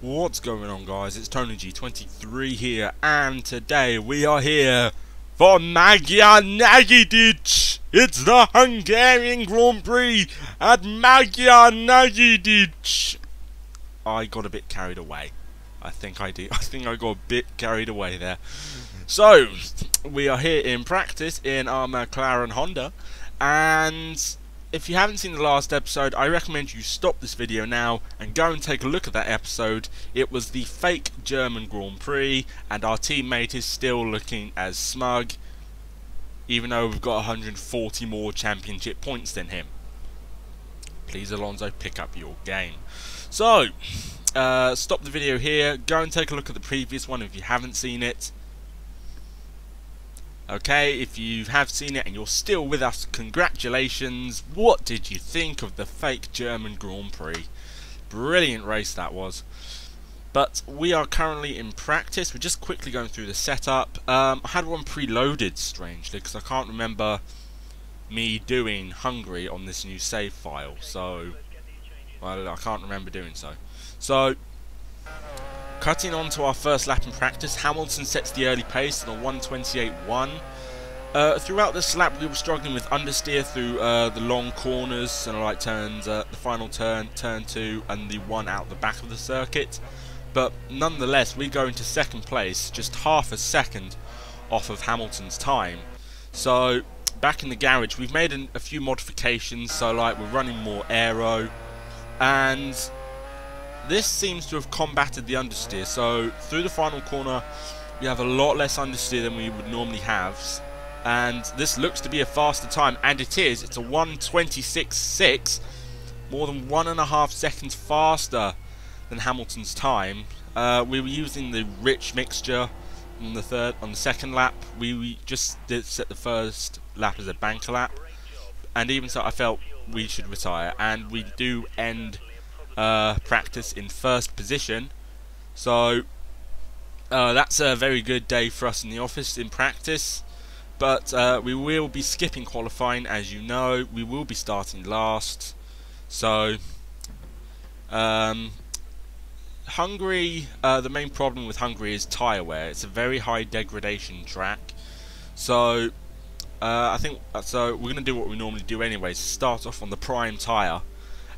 What's going on, guys? It's Tony G23 here, and today we are here for Magyar Nagydic. It's the Hungarian Grand Prix at Magyar Nagydic. I got a bit carried away. I think I got a bit carried away there. So, we are here in practice in our McLaren Honda, and if you haven't seen the last episode, I recommend you stop this video now and go and take a look at that episode. It was the fake German Grand Prix, and our teammate is still looking as smug, even though we've got 140 more championship points than him. Please, Alonso, pick up your game. So, stop the video here, go and take a look at the previous one if you haven't seen it. Okay, if you have seen it and you're still with us, congratulations. What did you think of the fake German Grand Prix? Brilliant race that was. But we are currently in practice. We're just quickly going through the setup. I had one preloaded, strangely, because I can't remember me doing Hungary on this new save file. So, well, I can't remember doing so. So, cutting on to our first lap in practice, Hamilton sets the early pace on a 1:28.1. Throughout this lap, we were struggling with understeer through the long corners and light turns, the final turn, turn 2, and the one out the back of the circuit. But nonetheless, we go into second place, just half a second off of Hamilton's time. So, back in the garage, we've made a few modifications. So, like, we're running more aero, and this seems to have combated the understeer. So through the final corner we have a lot less understeer than we would normally have, and this looks to be a faster time, and it is. It's a 1:26.6, more than 1.5 seconds faster than Hamilton's time. We were using the rich mixture on the second lap. We just did set the first lap as a banker lap, and even so I felt we should retire, and we do end practice in first position. So that's a very good day for us in the office in practice. But we will be skipping qualifying, as you know. We will be starting last. So Hungary, the main problem with Hungary is tyre wear. It's a very high degradation track. So I think we're going to do what we normally do anyways. Start off on the prime tyre,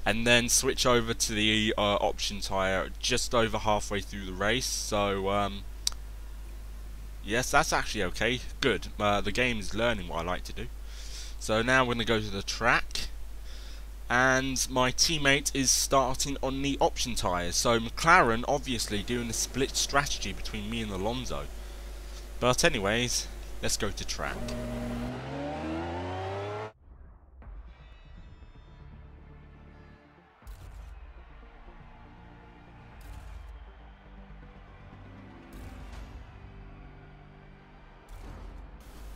and then switch over to the option tyre just over halfway through the race. So yes, that's actually okay. Good. The game is learning what I like to do. So now we're going to go to the track, and my teammate is starting on the option tyres. So McLaren obviously doing a split strategy between me and Alonso. But anyways, let's go to track.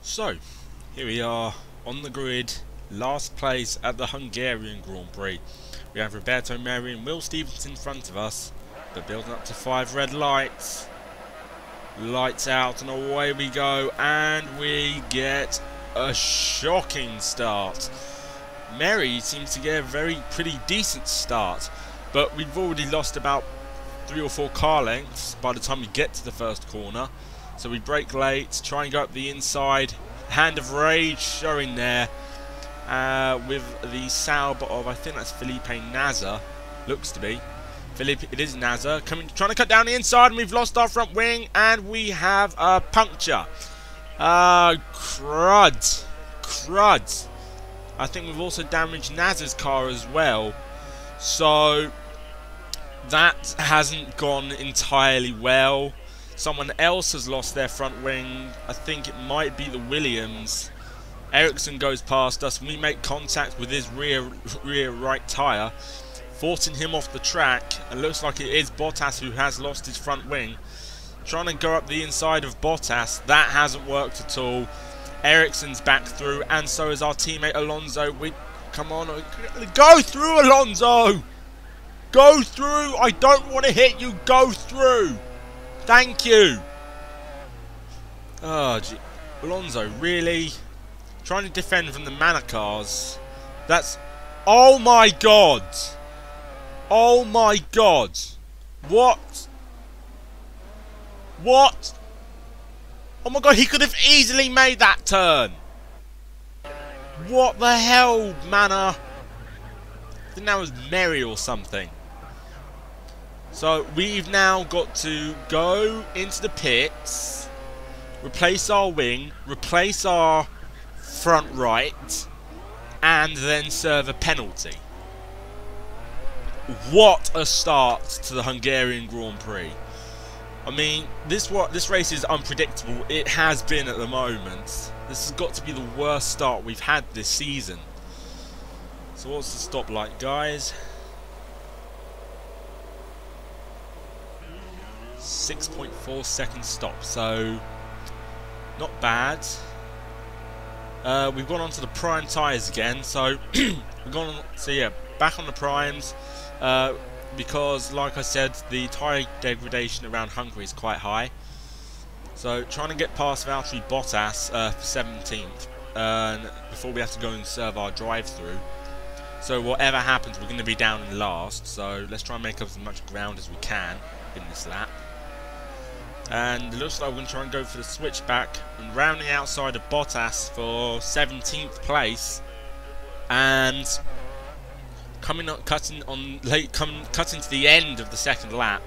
So, here we are on the grid, last place at the Hungarian Grand Prix. We have Roberto Merhi and Will Stevens in front of us, but building up to 5 red lights. Lights out and away we go, and we get a shocking start. Merhi seems to get a pretty decent start, but we've already lost about 3 or 4 car lengths by the time we get to the first corner. So we brake late, try and go up the inside. Hand of Rage showing there with the Sauber of, I think that's Felipe Nasr. Looks to be. It is Nasr. Trying to cut down the inside, and we've lost our front wing, and we have a puncture. Crud. Crud. I think we've also damaged Nasr's car as well. So that hasn't gone entirely well. Someone else has lost their front wing. I think it might be the Williams. Ericsson goes past us. We make contact with his rear right tyre, forcing him off the track. It looks like it is Bottas who has lost his front wing. Trying to go up the inside of Bottas. That hasn't worked at all. Ericsson's back through, and so is our teammate Alonso. Come on, go through, Alonso! Go through! I don't want to hit you. Go through! Thank you! Oh, gee. Alonso, really? Trying to defend from the Manacars. That's... Oh my god! Oh my god! What? What? Oh my god, he could have easily made that turn. What the hell, Manor? I think that was Mary or something. So we've now got to go into the pits, replace our wing, replace our front right, and then serve a penalty. What a start to the Hungarian Grand Prix. I mean, this race is unpredictable. It has been at the moment. This has got to be the worst start we've had this season. So what's the stop like, guys? 6.4 second stop, so not bad. We've gone on to the prime tyres again, so we've gone on, so yeah, back on the primes. Because, like I said, the tyre degradation around Hungary is quite high. So, trying to get past Valtteri Bottas for 17th before we have to go and serve our drive-through. So, whatever happens, we're going to be down in last. So, let's try and make up as much ground as we can in this lap. And it looks like we're going to try and go for the switchback and round the outside of Bottas for 17th place. And cutting to the end of the second lap,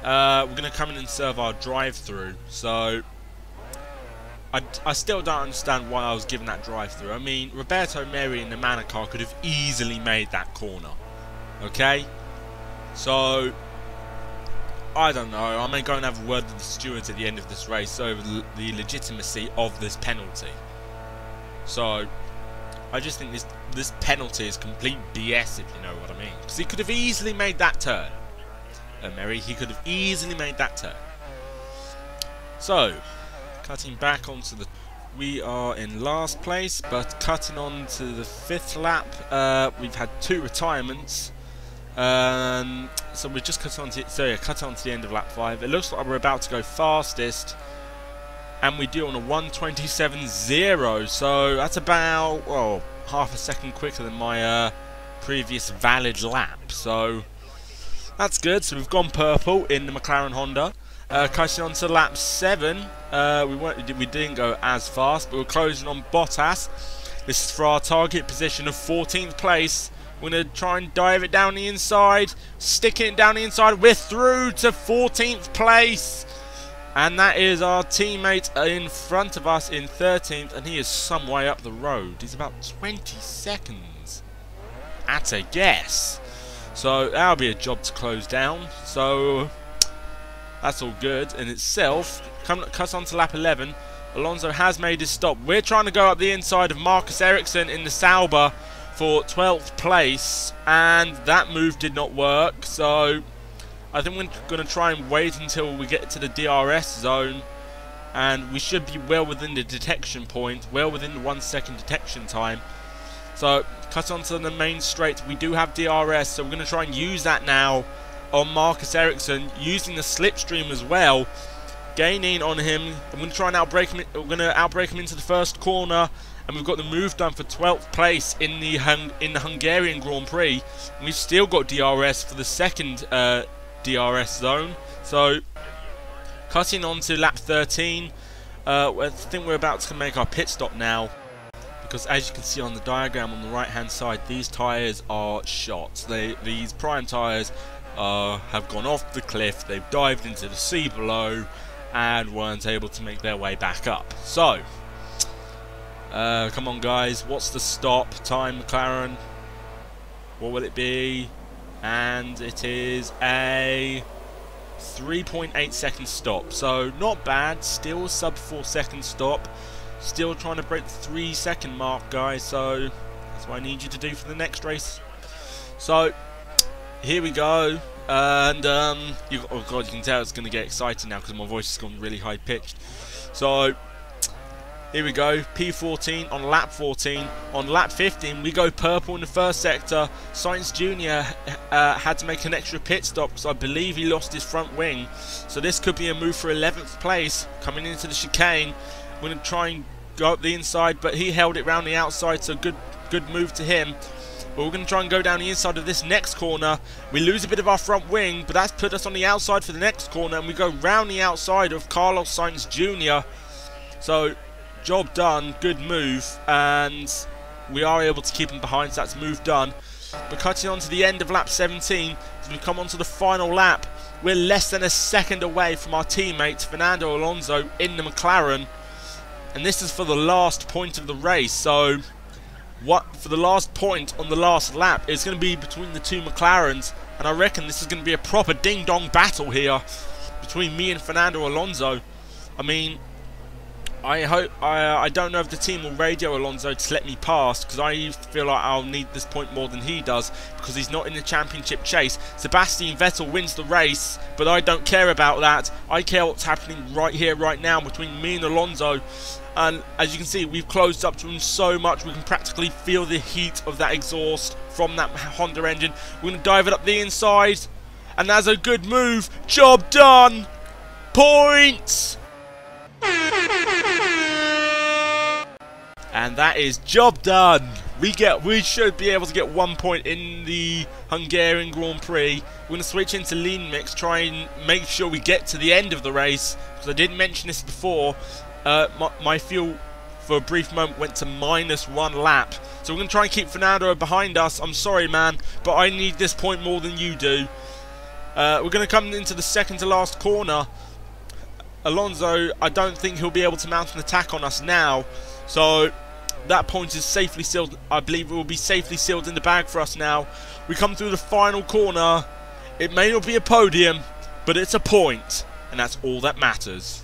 we're going to come in and serve our drive-through. So I still don't understand why I was given that drive-through. I mean, Roberto Meri in the Manor car could have easily made that corner. Okay, so I don't know. I may go and have a word with the stewards at the end of this race over the legitimacy of this penalty. So I just think this penalty is complete BS, if you know what I mean. Because he could have easily made that turn. Meri, he could have easily made that turn. So, cutting back onto the... We are in last place, but cutting on to the 5th lap, we've had 2 retirements. So we're just cut on to the end of lap 5. It looks like we're about to go fastest. And we do on a 1:27.0, so that's about, well, half a second quicker than my previous valid lap. So that's good. So we've gone purple in the McLaren Honda. Cutting on to lap 7, we didn't go as fast, but we're closing on Bottas. This is for our target position of 14th place. We're going to try and dive it down the inside, sticking it down the inside. We're through to 14th place. And that is our teammate in front of us in 13th, and he is some way up the road. He's about 20 seconds at a guess. So that'll be a job to close down. So that's all good in itself. Cut on to lap 11. Alonso has made his stop. We're trying to go up the inside of Marcus Ericsson in the Sauber for 12th place, and that move did not work. So I think we're going to try and wait until we get to the DRS zone, and we should be well within the detection point, well within the 1 second detection time. So cut onto the main straight. We do have DRS, so we're going to try and use that now on Marcus Ericsson, using the slipstream as well, gaining on him. I'm going to try and outbrake him. We're going to outbrake him into the first corner, and we've got the move done for 12th place in the Hungarian Grand Prix. And we've still got DRS for the second DRS zone. So cutting on to lap 13, I think we're about to make our pit stop now, because as you can see on the diagram on the right hand side, these tyres are shot. These prime tyres have gone off the cliff, they've dived into the sea below and weren't able to make their way back up. So come on guys, what's the stop time, McLaren? What will it be? And it is a 3.8 second stop, so not bad. Still a sub 4 second stop, still trying to break the 3 second mark, guys, so that's what I need you to do for the next race. So here we go, and oh god, you can tell it's going to get exciting now because my voice has gone really high pitched. So here we go, P14 on lap 14. On lap 15, we go purple in the first sector. Sainz Jr. had to make an extra pit stop because I believe he lost his front wing. So this could be a move for 11th place coming into the chicane. We're going to try and go up the inside, but he held it round the outside, so good move to him. But we're going to try and go down the inside of this next corner. We lose a bit of our front wing, but that's put us on the outside for the next corner, and we go round the outside of Carlos Sainz Jr. So, job done, good move, and we are able to keep him behind, so that's move done. But cutting on to the end of lap 17, as we come on to the final lap, we're less than a second away from our teammate Fernando Alonso in the McLaren. And this is for the last point of the race, so for the last point on the last lap is going to be between the two McLarens, and I reckon this is going to be a proper ding-dong battle here between me and Fernando Alonso. I mean, I don't know if the team will radio Alonso to let me pass, because I feel like I'll need this point more than he does, because he's not in the championship chase. Sebastian Vettel wins the race, but I don't care about that. I care what's happening right here, right now, between me and Alonso. And as you can see, we've closed up to him so much, we can practically feel the heat of that exhaust from that Honda engine. We're going to dive it up the inside, and that's a good move. Job done. Points. And that is job done. We should be able to get 1 point in the Hungarian Grand Prix. We're going to switch into lean mix, try and make sure we get to the end of the race, because I didn't mention this before. My fuel for a brief moment went to -1 lap, so we're going to try and keep Fernando behind us. I'm sorry, man, but I need this point more than you do. We're going to come into the second to last corner. Alonso, I don't think he'll be able to mount an attack on us now, so that point is safely sealed. I believe it will be safely sealed in the bag for us now. We come through the final corner. It may not be a podium, but it's a point, and that's all that matters.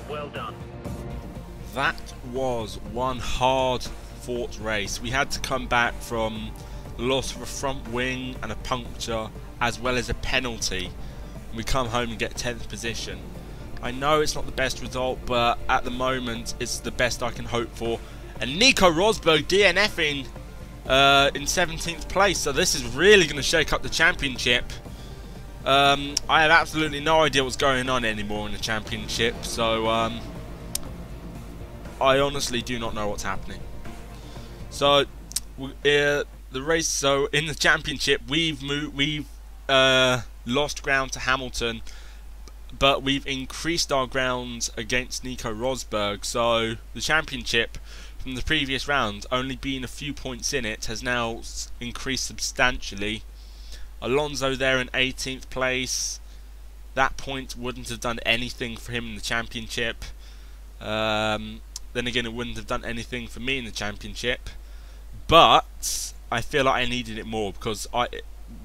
Well done. That was one hard-fought race. We had to come back from the loss of a front wing and a puncture, as well as a penalty. We come home and get 10th position. I know it's not the best result, but at the moment it's the best I can hope for. And Nico Rosberg DNFing in 17th place, so this is really going to shake up the championship. I have absolutely no idea what's going on anymore in the championship, so I honestly do not know what's happening. So the race, so in the championship we've lost ground to Hamilton, but we've increased our ground against Nico Rosberg. So the championship from the previous round, only being a few points in it, has now increased substantially. Alonso there in 18th place. That point wouldn't have done anything for him in the championship. Then again, it wouldn't have done anything for me in the championship. But I feel like I needed it more, because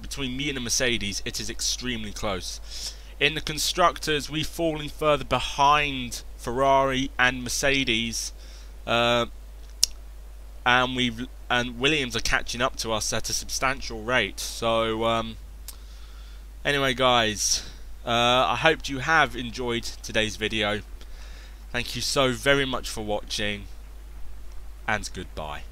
between me and a Mercedes, it is extremely close. In the constructors, we've fallen further behind Ferrari and Mercedes, and Williams are catching up to us at a substantial rate. So anyway, guys, I hope you have enjoyed today's video. Thank you so very much for watching, and goodbye.